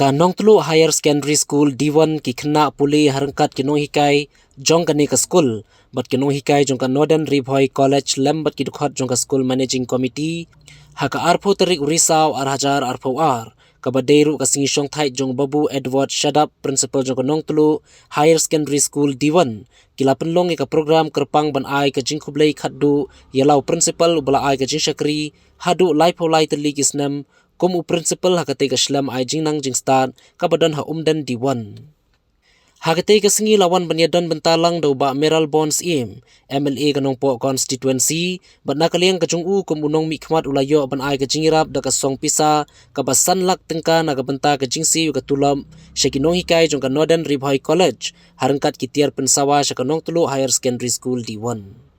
Nong Tulop Higher Secondary School D1 ki kena puli harangkat ki Nonghikai jong ka Naka Skul bat ki Nonghikai jong ka Northern Ribhoi College lembat ki dukhat jong ka School Managing Committee haka arpo tarik urisau arhajar arpo ar kabadeiru ka singisong thai jong Babu Edward Shadap Principal jong ka Nong Tulop Higher Secondary School D1 kila penlong ka program kerpang ban ai ka jingkublai khaddu yalau principal ubala ai ka jingshakri hadu laipo lai teli kisnam kum u principal hakate ka shlam ai jingnang jingstan kabadan ha umdan D1 hakate ka singi lawan banyadan bentalang do ba Mayral bonds im MLA kanong po constituency bat nakaliang ka jungu kum unong mi khmat ulayo ban ai ka jingirap da ka song pisa ka basan lak tengka na ka benta ka jingsi ka Tulop Nonghikai jong ka Northern Ribhoi College harangkat ki Tiar Pynsawa sa ka Nong Tulop Higher Secondary School D1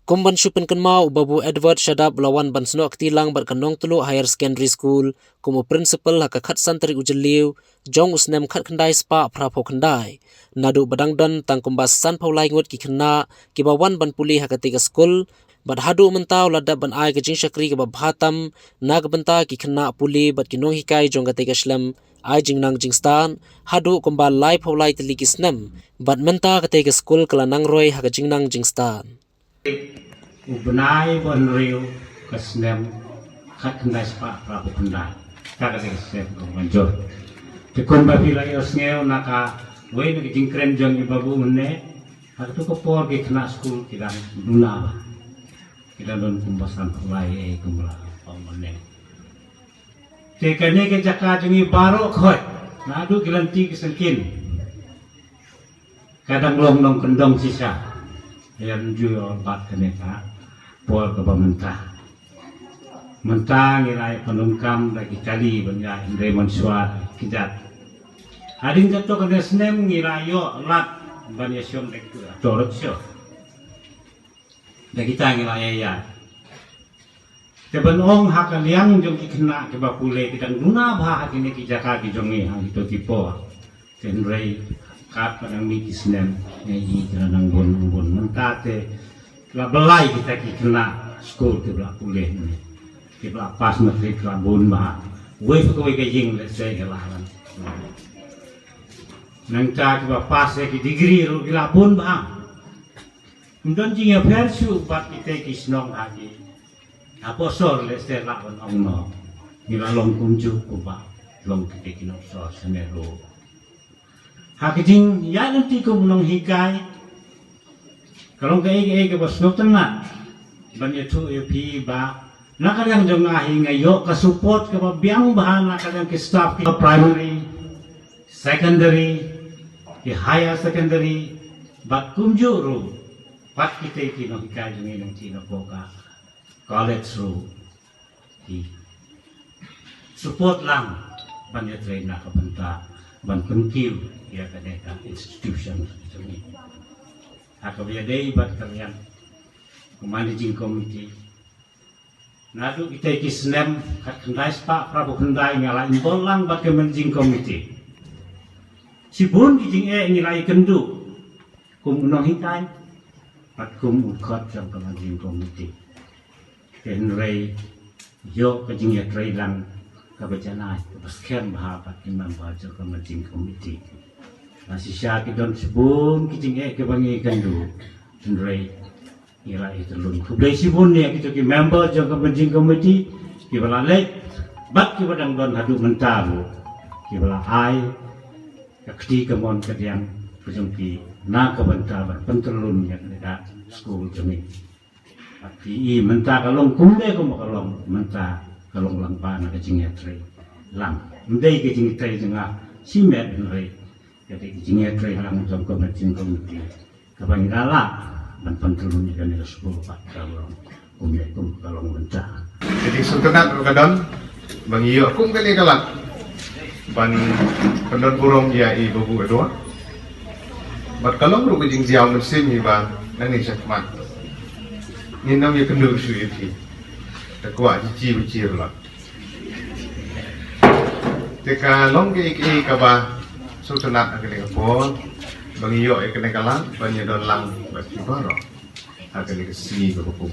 kumban syupen kenmau Babu Edward Shadap lawan ban senok tilang bat ka Nong Tulop Higher Secondary School kumu principal haka khat santri ujeliu jong usnem khat khandai spa prapo khandai nadu badangdan tang kumbas san paulai ngut ki khna ki bawan ban puli haka tiga school bat hadu mentau ladap ban ai ka jing shakri ka bhatam nag benta ki khna puli bat ki Nonghikai jong ka tiga shlam ai jingnang jingstan hadu kumbal lai paulai tili kisnem bat menta ka tiga school kala nangroi haka jingnang jingstan Ubenai bon riu kesnem khat khandai spa prabu khandai taka se sep ko manjor te kon ba pila yo sneo naka we ni jingkren jong ni babu menne har tu ko por ke khna school kidang duna ba kidang don kumbasan lai e kumla pang menne te kane ke jaka jungi baro khoi nadu gilanti kisengkin kadang long nong kendong sisa yang jual bat keneka pol ke pemerintah mentang nilai penungkam lagi kali banyak indre mensuat kijat hading jatuh kena senem nilai yo lat banyak syom lagi torot syom lagi kita nilai ya kebenong hak liang jong kena kebapule kita guna bah kini kijaka kijongi hal itu tipo tenrei kat padang mi kisnem ngai kanang bon mentate la belai kita ki kena school ke bla puleh ni ke bla pas matrik la bon ma we ko we ke jing le se ke lawan nang ta ke pas ke degree ru la bon ba ndon jing ya versu bat kita ki snong lagi apa sor le se la bon ong no ni la long kunju ko ba long ke ki no so senero hakijing ya nanti ko Nonghikai kalau ke bos nokten na banyak tu EP ba nakadang jong ngahi ngayo ka support ka biang bahan nakadang ke staff ke primary secondary ke higher secondary ba kumjuru pat kita ki Nonghikai jong nang tino ko ka college ru ki support lang banyak train na ka benta ban penkiu ya kadang institution ini. Aku biadai bat kalian managing committee. Nadu kita kisnem kat kendai spa prabu kendai ngalain bolang bat managing committee. Si bun kijing ngilai kendu kum Nonghikai bat kum ukot jang managing committee. Kenrei yo kijing ya trailang kabacanai basken bahabat imam baca managing committee. Masih syaki don sebun kijing ke bangi kandu sendrai ira itu lun kublai sibun ni kita ki member jang managing committee ki bala lek bat ki badang don hadu mentaru ki bala ai kakti kemon kediang pujung ki Naka benta pentelun yang dekat school jemi ati menta kalong kumbe ko makalong menta kalong lang pa na kijing tre lang ndai kijing tre janga simet nrei jadi kijingnya tray lang jom ko managing committee kapang gala dan pentelun ni kanila school pak kalong kumyakum kalong benta jadi suntunat kadon bang iyo kum kali kalat ban pendon burung ya i bubu kedua bat kalong ru kijing jiao mesin ni ba nani sakmat ni nam ya kendur su yi takwa ji lah teka long ke ka ba suntunat agak pun bang iyo kena kalang banyak don lang bagi baro agak sini berhukum.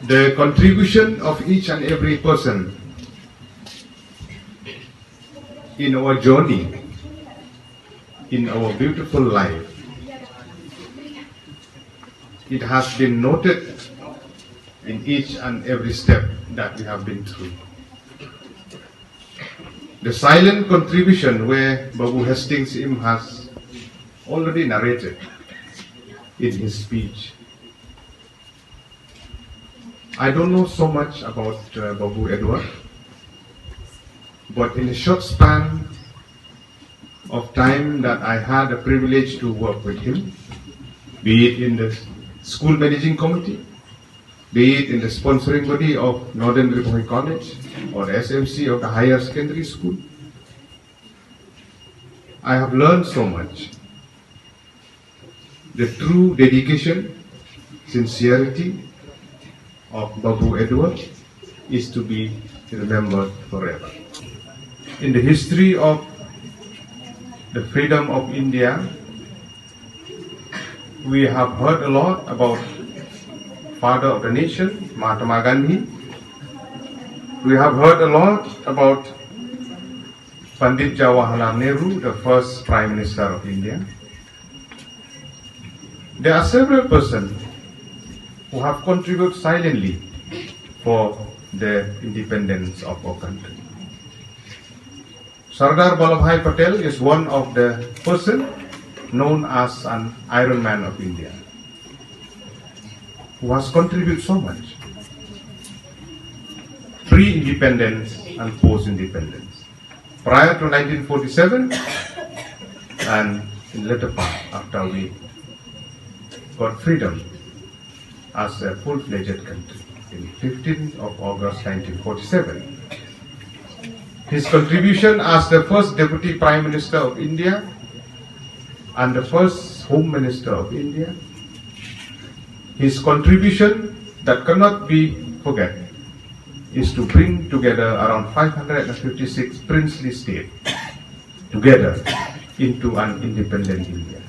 The contribution of each and every person in our journey, in our beautiful life, it has been noted in each and every step that we have been through. The silent contribution where Babu Hastings Im has already narrated in his speech. I don't know so much about Babu Edward, but in a short span of time that I had a privilege to work with him, be it in the school managing committee, be it in the sponsoring body of Northern Ripohi College or SMC of the higher secondary school, I have learned so much. The true dedication, sincerity of Babu Edward is to be remembered forever. In the history of the freedom of India, we have heard a lot about father of the nation, Mahatma Gandhi. We have heard a lot about Pandit Jawaharlal Nehru, the first Prime Minister of India. There are several persons who have contributed silently for the independence of our country. Sardar Vallabhbhai Patel is one of the persons known as an Iron Man of India, who has contributed so much, pre-independence and post-independence, prior to 1947 and in later part after we got freedom as a full-fledged country in 15th of August 1947. His contribution as the first Deputy Prime Minister of India and the first Home Minister of India, his contribution that cannot be forgotten is to bring together around 556 princely states together into an independent India.